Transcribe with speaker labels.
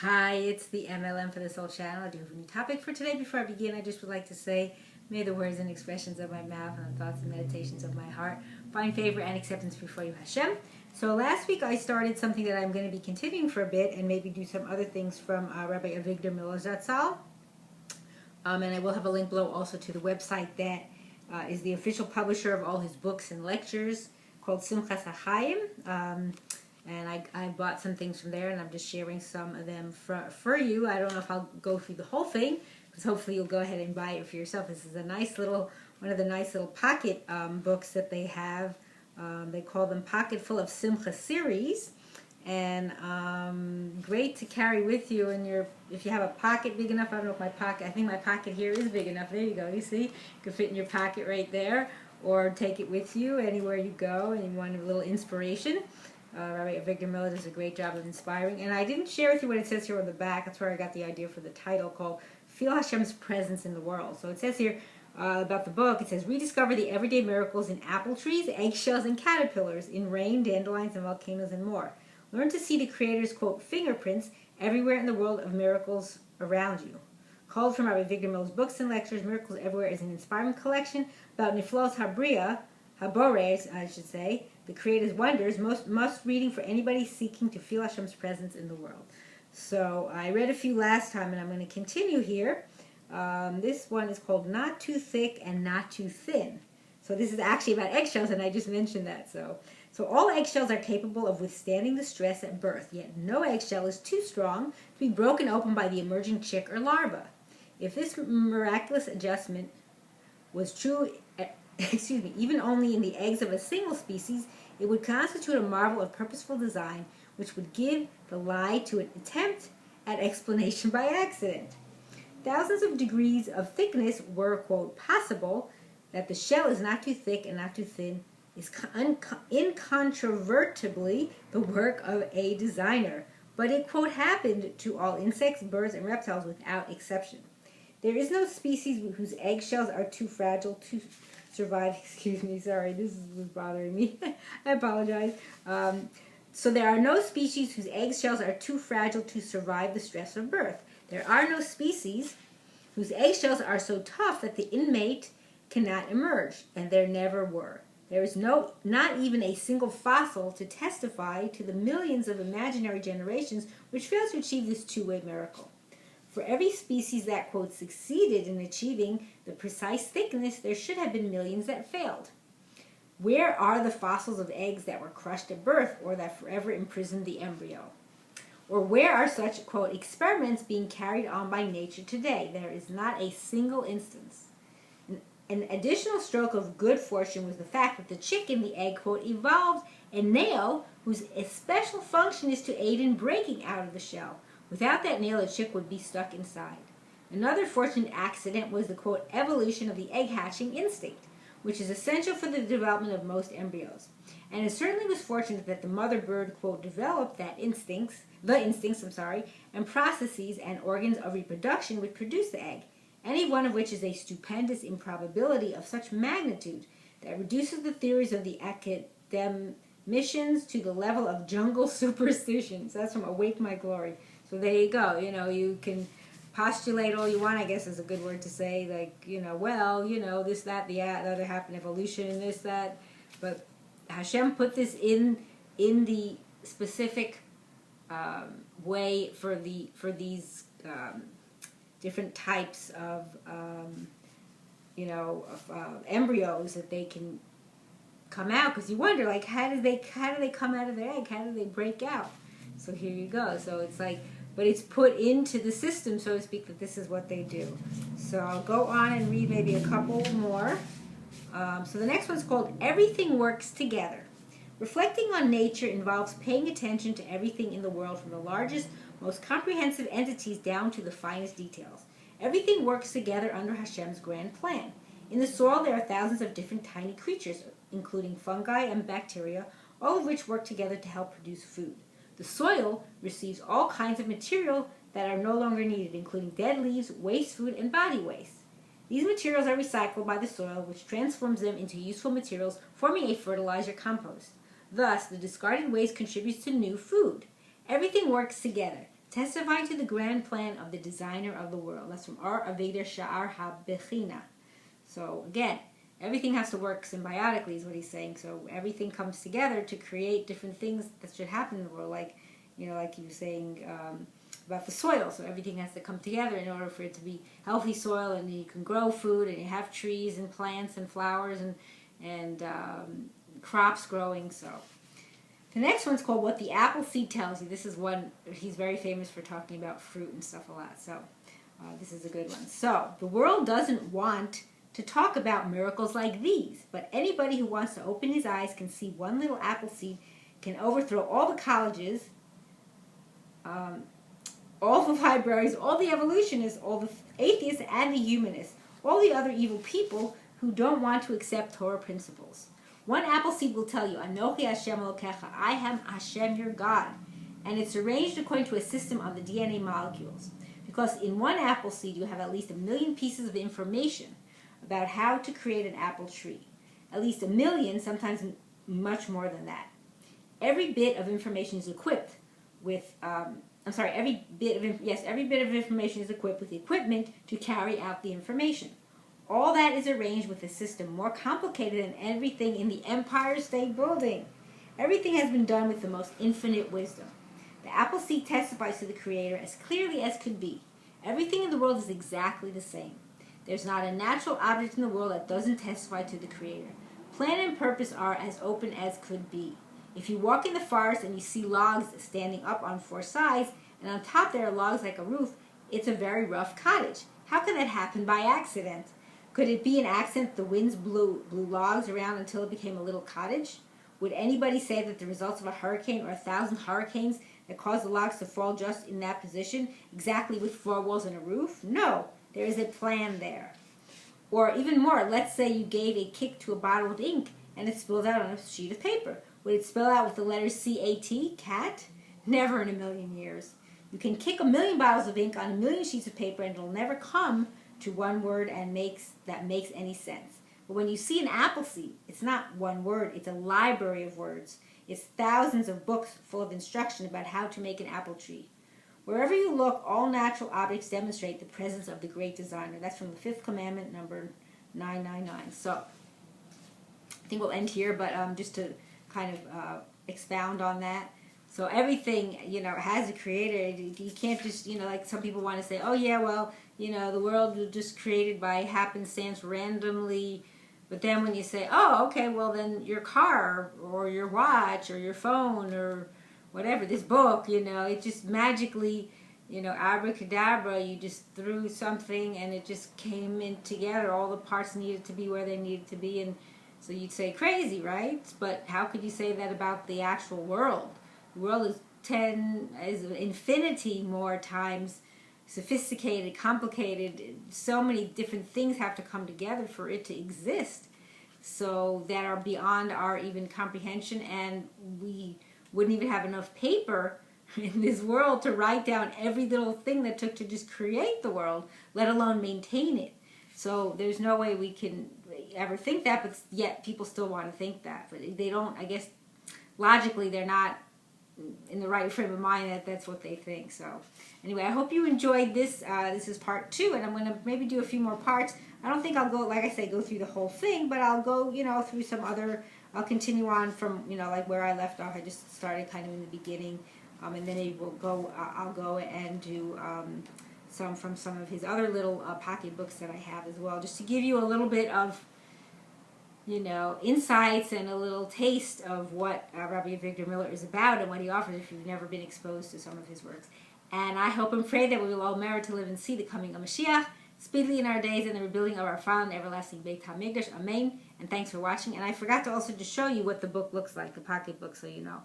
Speaker 1: Hi, it's the M.L.M for this whole channel. I do have a new topic for today. Before I begin, I just would like to say, may the words and expressions of my mouth and the thoughts and meditations of my heart find favor and acceptance before you, Hashem. So last week I started something that I'm going to be continuing for a bit and maybe do some other things from Rabbi Avigdor zatzal. And I will have a link below also to the website that is the official publisher of all his books and lectures called Hinda Chaya. And I bought some things from there, and I'm just sharing some of them for you. I don't know if I'll go through the whole thing, because hopefully you'll go ahead and buy it for yourself. This is a nice little, one of the nice little pocket books that they have. They call them Pocketful of Simcha series, and great to carry with you in your, if you have a pocket big enough. I don't know if my pocket, I think my pocket here is big enough. There you go, you see? You can fit in your pocket right there, or take it with you anywhere you go and you want a little inspiration. Rabbi Avigdor does a great job of inspiring. And I didn't share with you what it says here on the back. That's where I got the idea for the title, called Feel Hashem's Presence in the World. So it says here about the book, it says, rediscover the everyday miracles in apple trees, eggshells, and caterpillars, in rain, dandelions, and volcanoes, and more. Learn to see the Creator's, quote, fingerprints everywhere in the world of miracles around you. Called from Rabbi Avigdor's books and lectures, Miracles Everywhere is an inspiring collection about Niflos Habores, I should say, the Creator's wonders, must reading for anybody seeking to feel Hashem's presence in the world. So I read a few last time, and I'm going to continue here. This one is called Not Too Thick and Not Too Thin. So this is actually about eggshells, and I just mentioned that. So all eggshells are capable of withstanding the stress at birth, yet no eggshell is too strong to be broken open by the emerging chick or larva. If this miraculous adjustment was true, even only in the eggs of a single species, it would constitute a marvel of purposeful design, which would give the lie to an attempt at explanation by accident. Thousands of degrees of thickness were, quote, possible. That the shell is not too thick and not too thin is incontrovertibly the work of a designer. But it, quote, happened to all insects, birds, and reptiles without exception. There is no species whose eggshells are too fragile to survive. Excuse me, sorry, this was bothering me. I apologize. So there are no species whose eggshells are too fragile to survive the stress of birth. There are no species whose eggshells are so tough that the inmate cannot emerge, and there never were. There is not even a single fossil to testify to the millions of imaginary generations which failed to achieve this two-way miracle. For every species that, quote, succeeded in achieving the precise thickness, there should have been millions that failed. Where are the fossils of eggs that were crushed at birth, or that forever imprisoned the embryo? Or where are such, quote, experiments being carried on by nature today? There is not a single instance. An additional stroke of good fortune was the fact that the chick in the egg, quote, evolved a nail whose special function is to aid in breaking out of the shell. Without that nail, a chick would be stuck inside. Another fortunate accident was the, quote, evolution of the egg hatching instinct, which is essential for the development of most embryos. And it certainly was fortunate that the mother bird, quote, developed the instincts, and processes and organs of reproduction which produce the egg, any one of which is a stupendous improbability of such magnitude that reduces the theories of the academicians to the level of jungle superstitions. That's from Awake My Glory. So there you go. You know, you can postulate all you want, I guess is a good word to say, like, you know, well, you know, this, that, the other happened, evolution, and this, that. But Hashem put this in the specific way for these different types of embryos, that they can come out. Because you wonder, like, how do they come out of their egg? How do they break out? So here you go. So it's like, but it's put into the system, so to speak, that this is what they do. So I'll go on and read maybe a couple more. So the next one's called Everything Works Together. Reflecting on nature involves paying attention to everything in the world, from the largest, most comprehensive entities down to the finest details. Everything works together under Hashem's grand plan. In the soil there are thousands of different tiny creatures, including fungi and bacteria, all of which work together to help produce food. The soil receives all kinds of material that are no longer needed, including dead leaves, waste food, and body waste. These materials are recycled by the soil, which transforms them into useful materials, forming a fertilizer compost. Thus, the discarded waste contributes to new food. Everything works together. testifying to the grand plan of the designer of the world. That's from Rabbi Avigdor Sha'ar HaBechina. So again, everything has to work symbiotically is what he's saying. So everything comes together to create different things that should happen in the world. Like, like he was saying about the soil. So everything has to come together in order for it to be healthy soil, and you can grow food, and you have trees and plants and flowers and crops growing. So the next one's called What the Apple Seed Tells You. This is one, he's very famous for talking about fruit and stuff a lot. So this is a good one. So the world doesn't want to talk about miracles like these, but anybody who wants to open his eyes can see one little apple seed can overthrow all the colleges, all the libraries, all the evolutionists, all the atheists and the humanists, all the other evil people who don't want to accept Torah principles. One apple seed will tell you, Anochi Hashem Elokecha, I am Hashem your God. And it's arranged according to a system on the DNA molecules. Because in one apple seed you have at least 1 million pieces of information about how to create an apple tree. At least 1 million, sometimes much more than that. Every bit of information is equipped with, every bit of information is equipped with equipment to carry out the information. All that is arranged with a system more complicated than everything in the Empire State Building. Everything has been done with the most infinite wisdom. The apple seed testifies to the Creator as clearly as could be. Everything in the world is exactly the same. There's not a natural object in the world that doesn't testify to the Creator. Plan and purpose are as open as could be. If you walk in the forest and you see logs standing up on 4 sides, and on top there are logs like a roof, it's a very rough cottage. How could that happen by accident? Could it be an accident the winds blew logs around until it became a little cottage? Would anybody say that the results of a hurricane or 1,000 hurricanes that caused the logs to fall just in that position, exactly with 4 walls and a roof? No, there is a plan there. Or even more, let's say you gave a kick to a bottle of ink and it spilled out on a sheet of paper. Would it spill out with the letters C-A-T, cat? Never in 1,000,000 years. You can kick 1,000,000 bottles of ink on 1,000,000 sheets of paper and it'll never come to one word that makes any sense. But when you see an apple seed, it's not one word, it's a library of words. It's thousands of books full of instruction about how to make an apple tree. Wherever you look, all natural objects demonstrate the presence of the great designer. That's from the 5th commandment, number 999. So I think we'll end here, but just to kind of expound on that. So everything, has a creator. You can't just, like some people want to say, oh yeah, well, the world was just created by happenstance randomly. But then when you say, oh, okay, well then your car or your watch or your phone or whatever, this book, it just magically, abracadabra, you just threw something and it just came in together. All the parts needed to be where they needed to be. And so you'd say crazy, right? But how could you say that about the actual world? The world is infinity more times sophisticated, complicated. So many different things have to come together for it to exist. So that are beyond our even comprehension, and we wouldn't even have enough paper in this world to write down every little thing that took to just create the world, let alone maintain it. So there's no way we can ever think that, but yet people still want to think that. But they don't, I guess, logically they're not in the right frame of mind that that's what they think. So anyway, I hope you enjoyed this. This is part 2, and I'm going to maybe do a few more parts. I don't think I'll go, like I say, go through the whole thing, but I'll go, through some other, I'll continue on from, like where I left off. I just started kind of in the beginning, and then maybe I'll go and do some from some of his other little pocket books that I have as well, just to give you a little bit of, insights and a little taste of what Rabbi Avigdor Miller is about and what he offers if you've never been exposed to some of his works. And I hope and pray that we will all merit to live and see the coming of Mashiach speedily in our days and the rebuilding of our final and everlasting Beit HaMikdash. Amen. And thanks for watching. And I forgot to also just show you what the book looks like, the pocket book, so you know.